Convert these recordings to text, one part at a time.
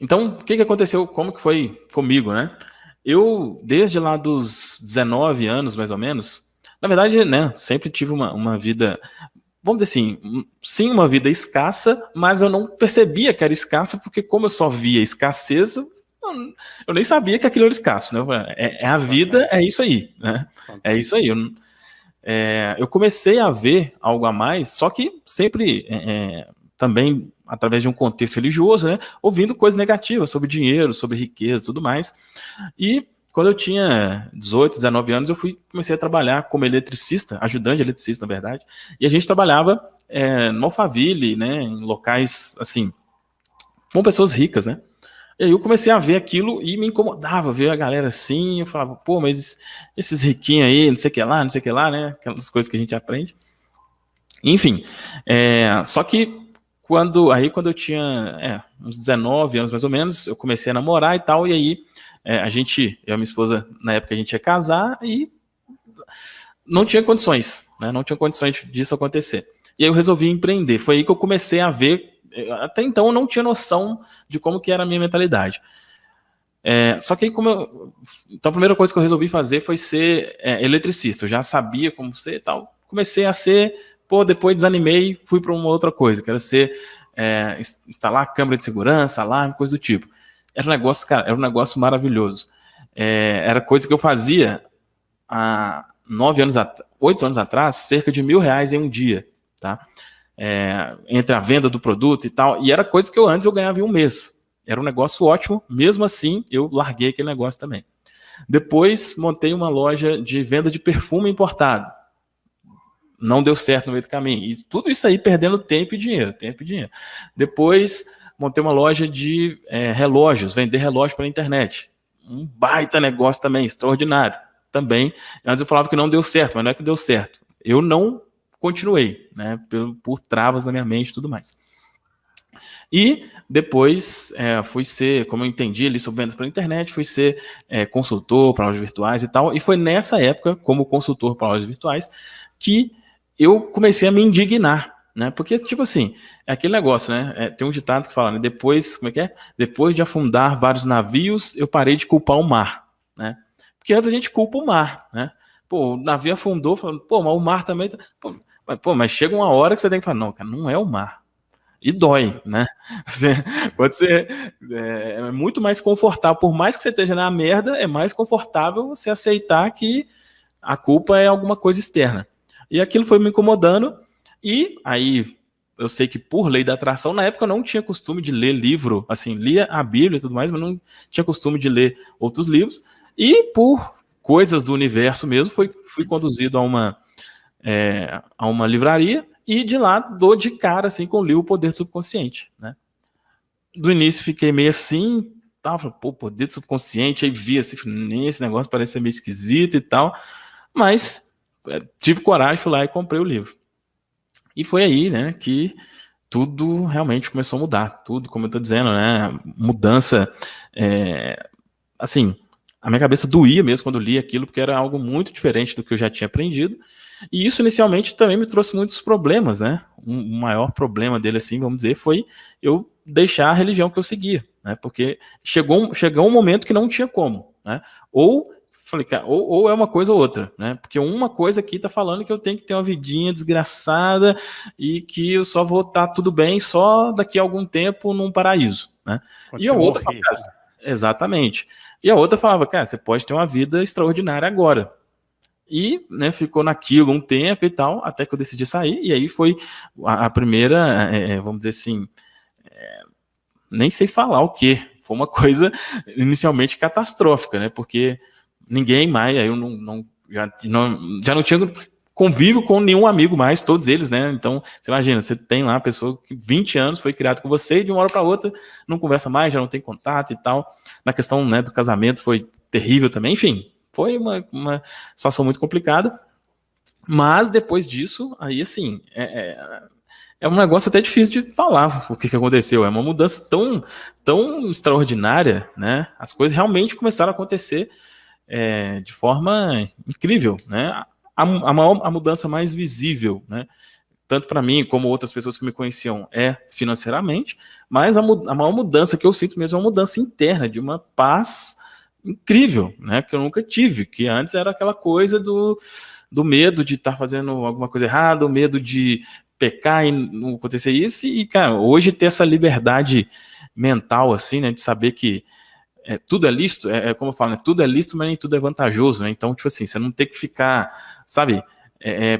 Então, o que que aconteceu? Como que foi comigo, né? Eu, desde lá dos 19 anos, mais ou menos, na verdade, né, sempre tive uma vida, vamos dizer assim, sim, uma vida escassa, mas eu não percebia que era escassa, porque como eu só via escassez, eu nem sabia que aquilo era escasso, né? É a vida, Fantástico, é isso aí, né? É isso aí. fantástico. Eu comecei a ver algo a mais, só que sempre também através de um contexto religioso, né? Ouvindo coisas negativas sobre dinheiro, sobre riqueza, tudo mais. E quando eu tinha 18, 19 anos, comecei a trabalhar como eletricista, ajudante de eletricista, na verdade. E a gente trabalhava no Alphaville, né? Em locais assim, com pessoas ricas, né? E aí eu comecei a ver aquilo e me incomodava ver a galera assim. Eu falava, pô, mas esses riquinhos aí, não sei o que lá, não sei o que lá, né? Aquelas coisas que a gente aprende. Enfim, só que quando eu tinha uns 19 anos mais ou menos, eu comecei a namorar e tal, e aí eu e minha esposa, na época a gente ia casar e não tinha condições, né? Não tinha condições disso acontecer. E aí eu resolvi empreender. Foi aí que eu comecei a ver. Até então eu não tinha noção de como que era a minha mentalidade. Só que aí então a primeira coisa que eu resolvi fazer foi ser eletricista. Eu já sabia como ser e tal. Comecei a ser, pô, depois desanimei, fui para uma outra coisa, que era ser instalar câmera de segurança, alarme, coisa do tipo. Era um negócio, cara, era um negócio maravilhoso. Era coisa que eu fazia há 8 anos atrás, cerca de R$ 1.000 em um dia, tá? Entre a venda do produto e tal, e era coisa que antes eu ganhava em um mês. Era um negócio ótimo, mesmo assim eu larguei aquele negócio também. Depois montei uma loja de venda de perfume importado. Não deu certo no meio do caminho. E tudo isso aí perdendo tempo e dinheiro, tempo e dinheiro. Depois montei uma loja de relógios, vender relógio pela internet. Um baita negócio também, extraordinário. Também, antes eu falava que não deu certo, mas não é que deu certo. Eu não continuei, né, por travas na minha mente e tudo mais. E depois fui ser, como eu entendi ali sobre vendas pela internet, fui ser consultor para lojas virtuais e tal. E foi nessa época, como consultor para lojas virtuais, que eu comecei a me indignar, né? Porque, tipo assim, é aquele negócio, né? Tem um ditado que fala, né? Depois, como é que é? Depois de afundar vários navios, eu parei de culpar o mar, né? Porque antes a gente culpa o mar, né? Pô, o navio afundou, falando, pô, mas o mar também. Mas chega uma hora que você tem que falar, não, cara, não é o mar. E dói, né? Você, Pode ser muito mais confortável, por mais que você esteja na merda, é mais confortável você aceitar que a culpa é alguma coisa externa. E aquilo foi me incomodando, e aí eu sei que por lei da atração, na época eu não tinha costume de ler livro, assim, lia a Bíblia e tudo mais, mas não tinha costume de ler outros livros, e por coisas do universo mesmo, fui conduzido a uma livraria, e de lá dou de cara assim com o livro O Poder do Subconsciente, né? Do início fiquei meio assim, tava, pô, poder do subconsciente, aí via assim, esse negócio parece ser meio esquisito e tal, mas tive coragem, fui lá e comprei o livro. E foi aí, né, que tudo realmente começou a mudar, tudo, como eu tô dizendo, né, mudança, assim, a minha cabeça doía mesmo quando li aquilo, porque era algo muito diferente do que eu já tinha aprendido, e isso inicialmente também me trouxe muitos problemas, né? O maior problema dele, assim, vamos dizer, foi eu deixar a religião que eu seguia, né? Porque chegou um momento que não tinha como, né? Ou falei, cara, ou é uma coisa ou outra, né? Porque uma coisa aqui tá falando que eu tenho que ter uma vidinha desgraçada e que eu só vou estar tudo bem só daqui a algum tempo num paraíso, né? Quando E a você outra fala, morrer. cara, exatamente. E a outra falava, cara, você pode ter uma vida extraordinária agora. E, né, ficou naquilo um tempo e tal, até que eu decidi sair, e aí foi a primeira, vamos dizer assim, nem sei falar o que, foi uma coisa inicialmente catastrófica, né, porque ninguém mais, aí eu já não tinha convívio com nenhum amigo mais, todos eles, né, então, você imagina, você tem lá uma pessoa que 20 anos foi criado com você, e de uma hora para outra não conversa mais, já não tem contato e tal, na questão, né, do casamento foi terrível também, enfim, foi uma situação muito complicada, mas depois disso, aí assim, é um negócio até difícil de falar o que aconteceu. É uma mudança tão extraordinária, né? As coisas realmente começaram a acontecer de forma incrível, né? A mudança mais visível, né? tanto para mim como outras pessoas que me conheciam, é financeiramente, mas a maior mudança que eu sinto mesmo é uma mudança interna, de uma paz incrível, né, que eu nunca tive, que antes era aquela coisa do medo de estar fazendo alguma coisa errada, o medo de pecar e não acontecer isso, e, cara, hoje ter essa liberdade mental, assim, né, de saber que tudo é lícito, como eu falo, né, tudo é lícito, mas nem tudo é vantajoso, né, então, tipo assim, você não tem que ficar, sabe,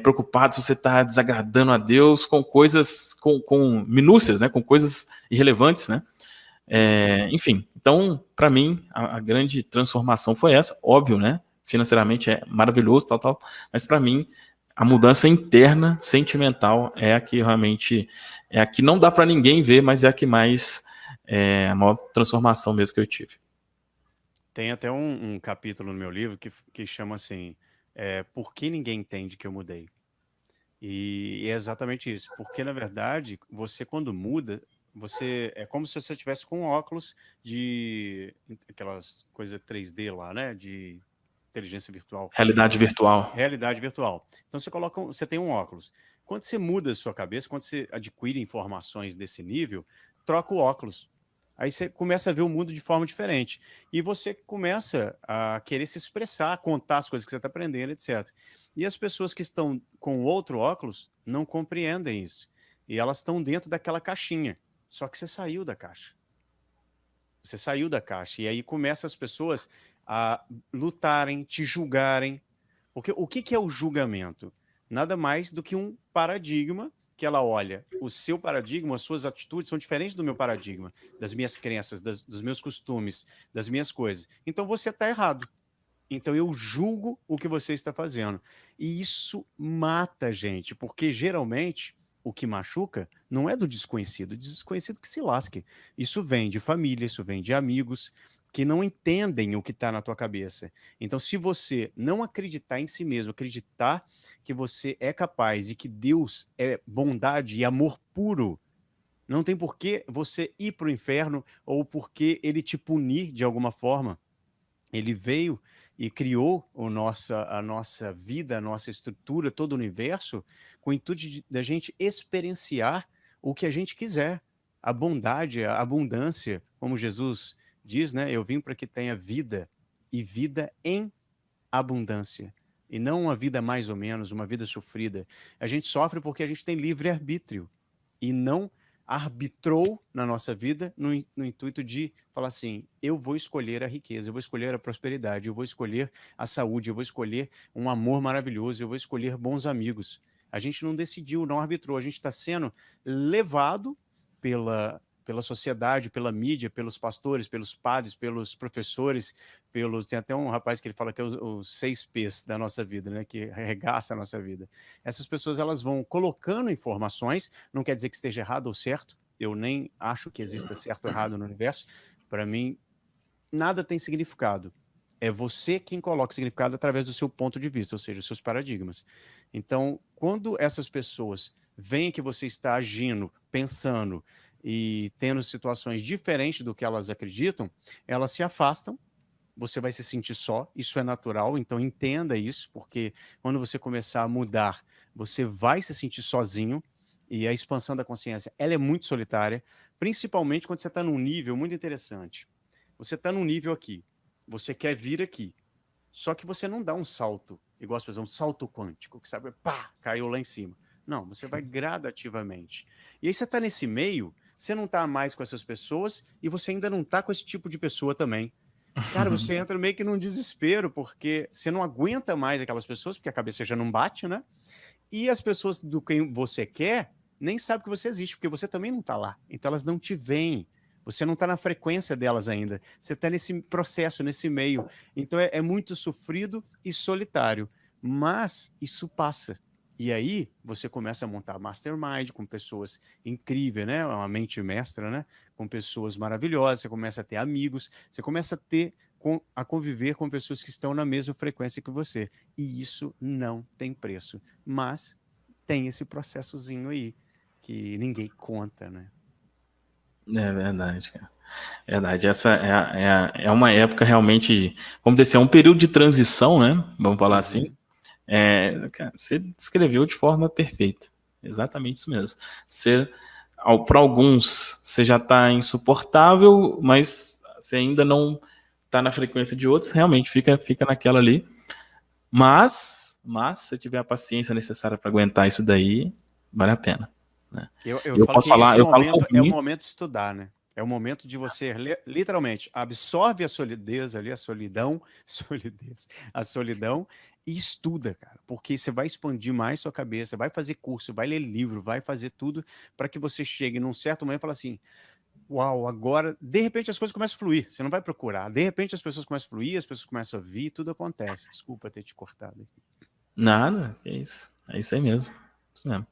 preocupado se você está desagradando a Deus com coisas, com minúcias, né, com coisas irrelevantes, né, enfim, então, para mim, a grande transformação foi essa, óbvio, né? Financeiramente é maravilhoso, tal, tal, mas para mim, a mudança interna, sentimental, é a que realmente é a que não dá para ninguém ver, mas é a que mais a maior transformação mesmo que eu tive. Tem até um capítulo no meu livro que chama assim, Por que ninguém entende que eu mudei? E é exatamente isso, porque na verdade, você quando muda, você é como se você estivesse com óculos de aquelas coisas 3D lá, né? De inteligência virtual, como Realidade chama? virtual. Realidade virtual. Então você tem um óculos. Quando você muda a sua cabeça, quando você adquire informações desse nível, troca o óculos. Aí você começa a ver o mundo de forma diferente. E você começa a querer se expressar, contar as coisas que você está aprendendo, etc. E as pessoas que estão com outro óculos não compreendem isso. E elas estão dentro daquela caixinha. Só que você saiu da caixa. Você saiu da caixa. E aí começa as pessoas a lutarem, te julgarem. Porque o que é o julgamento? Nada mais do que um paradigma que ela olha. O seu paradigma, as suas atitudes são diferentes do meu paradigma, das minhas crenças, dos meus costumes, das minhas coisas. Então você está errado. Então eu julgo o que você está fazendo. E isso mata a gente, porque geralmente o que machuca não é do desconhecido, o desconhecido que se lasque. Isso vem de família, isso vem de amigos que não entendem o que está na tua cabeça. Então, se você não acreditar em si mesmo, acreditar que você é capaz e que Deus é bondade e amor puro, não tem por que você ir para o inferno ou por que ele te punir de alguma forma. Ele veio e criou a nossa vida, a nossa estrutura, todo o universo, com o intuito da gente experienciar o que a gente quiser. A bondade, a abundância, como Jesus diz, né? Eu vim para que tenha vida e vida em abundância. E não uma vida mais ou menos, uma vida sofrida. A gente sofre porque a gente tem livre-arbítrio e não arbitrou na nossa vida no intuito de falar assim, eu vou escolher a riqueza, eu vou escolher a prosperidade, eu vou escolher a saúde, eu vou escolher um amor maravilhoso, eu vou escolher bons amigos. A gente não decidiu, não arbitrou, a gente está sendo levado pela sociedade, pela mídia, pelos pastores, pelos padres, pelos professores, tem até um rapaz que ele fala que é os 6 P's da nossa vida, né, que arregaça a nossa vida. Essas pessoas elas vão colocando informações, não quer dizer que esteja errado ou certo, eu nem acho que exista certo ou errado no universo, para mim nada tem significado. É você quem coloca o significado através do seu ponto de vista, ou seja, os seus paradigmas. Então, quando essas pessoas veem que você está agindo, pensando e tendo situações diferentes do que elas acreditam, elas se afastam, você vai se sentir só, isso é natural, então entenda isso, porque quando você começar a mudar, você vai se sentir sozinho, e a expansão da consciência, ela é muito solitária, principalmente quando você está num nível muito interessante. Você está num nível aqui, você quer vir aqui, só que você não dá um salto, igual as pessoas, um salto quântico, que sabe, pá, caiu lá em cima. Não, você vai gradativamente. E aí você está nesse meio, você não está mais com essas pessoas e você ainda não está com esse tipo de pessoa também. Cara, você entra meio que num desespero, porque você não aguenta mais aquelas pessoas, porque a cabeça já não bate, né? E as pessoas do quem você quer nem sabem que você existe, porque você também não está lá. Então elas não te veem. Você não está na frequência delas ainda. Você está nesse processo, nesse meio. Então é muito sofrido e solitário. Mas isso passa. E aí você começa a montar mastermind com pessoas incríveis, né? Uma mente mestra, né? Com pessoas maravilhosas. Você começa a ter amigos. Você começa a conviver com pessoas que estão na mesma frequência que você. E isso não tem preço. Mas tem esse processozinho aí que ninguém conta, né? É verdade, cara. É verdade. Essa é uma época realmente, vamos dizer assim, é um período de transição, né? Vamos falar assim. Uhum. Cara, você descreveu de forma perfeita. Exatamente isso mesmo. Para alguns, você já está insuportável, mas você ainda não está na frequência de outros, realmente fica naquela ali. Mas se você tiver a paciência necessária para aguentar isso daí, vale a pena. Né? Eu falo posso que falar, esse eu falo por momento é o mim. momento de estudar, né? É o momento de você, literalmente, absorve a solidez ali, a solidão, a solidão, e estuda, cara. Porque você vai expandir mais sua cabeça, vai fazer curso, vai ler livro, vai fazer tudo para que você chegue num certo momento e fale assim, uau, agora, de repente as coisas começam a fluir. Você não vai procurar. De repente as pessoas começam a fluir, as pessoas começam a vir, tudo acontece. Desculpa ter te cortado aqui. Nada, é isso. É isso aí mesmo. Isso mesmo.